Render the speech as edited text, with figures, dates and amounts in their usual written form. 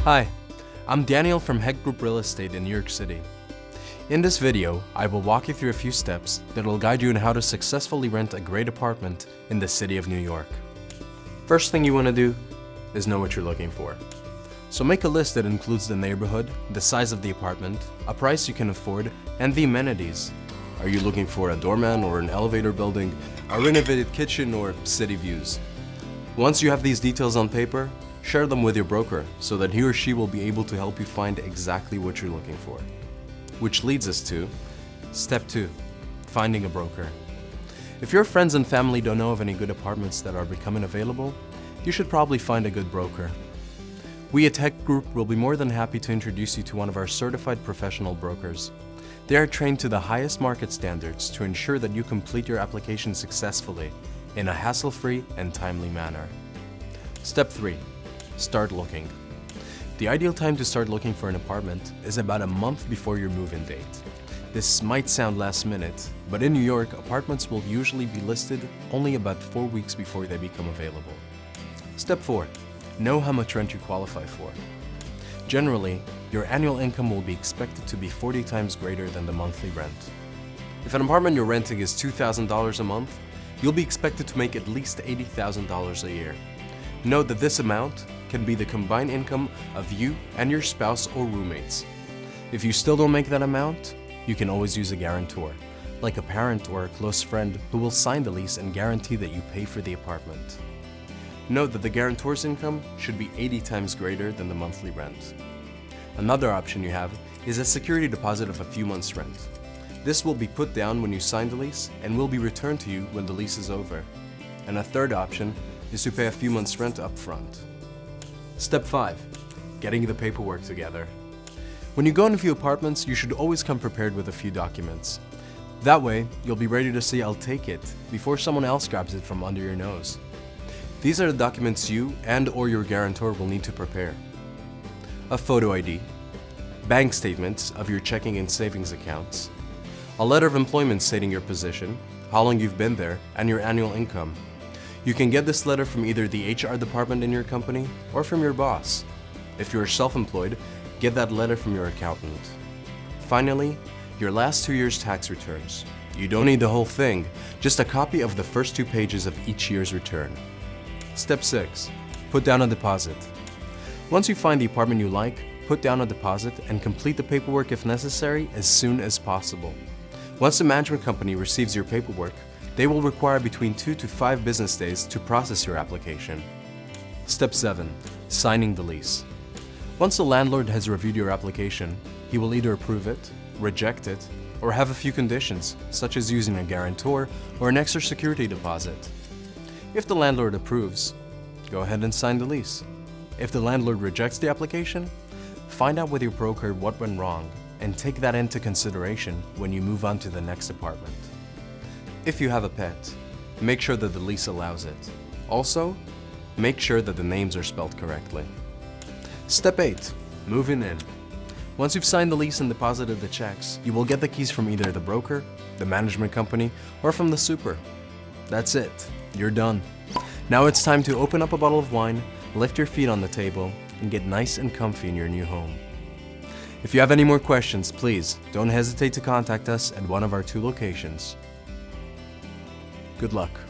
Hi, I'm Daniel from Heck Group Real Estate in New York City. In this video, I will walk you through a few steps that will guide you on how to successfully rent a great apartment in the city of New York. First thing you want to do is know what you're looking for. So make a list that includes the neighborhood, the size of the apartment, a price you can afford, and the amenities. Are you looking for a doorman or an elevator building, a renovated kitchen, or city views? Once you have these details on paper, share them with your broker so that he or she will be able to help you find exactly what you're looking for. Which leads us to step 2, finding a broker. If your friends and family don't know of any good apartments that are becoming available, you should probably find a good broker. We at Heck Group will be more than happy to introduce you to one of our certified professional brokers. They are trained to the highest market standards to ensure that you complete your application successfully in a hassle-free and timely manner. Step 3. Start looking. The ideal time to start looking for an apartment is about a month before your move-in date. This might sound last minute, but in New York, apartments will usually be listed only about 4 weeks before they become available. Step 4. Know how much rent you qualify for. Generally, your annual income will be expected to be 40 times greater than the monthly rent. If an apartment you're renting is $2,000 a month, you'll be expected to make at least $80,000 a year. Note that this amount can be the combined income of you and your spouse or roommates. If you still don't make that amount, you can always use a guarantor, like a parent or a close friend who will sign the lease and guarantee that you pay for the apartment. Note that the guarantor's income should be 80 times greater than the monthly rent. Another option you have is a security deposit of a few months' rent. This will be put down when you sign the lease and will be returned to you when the lease is over. And a third option is to pay a few months' rent up front. Step 5. Getting the paperwork together. When you go in a few apartments, you should always come prepared with a few documents. That way, you'll be ready to say "I'll take it" before someone else grabs it from under your nose. These are the documents you and/or your guarantor will need to prepare. A photo ID, bank statements of your checking and savings accounts, a letter of employment stating your position, how long you've been there, and your annual income. You can get this letter from either the HR department in your company or from your boss. If you're self-employed, get that letter from your accountant. Finally, your last 2 years' tax returns. You don't need the whole thing, just a copy of the first 2 pages of each year's return. Step 6. Put down a deposit. Once you find the apartment you like, put down a deposit and complete the paperwork if necessary as soon as possible. Once the management company receives your paperwork, they will require between 2 to 5 business days to process your application. Step 7. Signing the lease. Once the landlord has reviewed your application, he will either approve it, reject it, or have a few conditions, such as using a guarantor or an extra security deposit. If the landlord approves, go ahead and sign the lease. If the landlord rejects the application, find out with your broker what went wrong and take that into consideration when you move on to the next apartment. If you have a pet, make sure that the lease allows it. Also, make sure that the names are spelled correctly. Step 8. Moving in. Once you've signed the lease and deposited the checks, you will get the keys from either the broker, the management company, or from the super. That's it. You're done. Now it's time to open up a bottle of wine, lift your feet on the table, and get nice and comfy in your new home. If you have any more questions, please don't hesitate to contact us at one of our 2 locations. Good luck.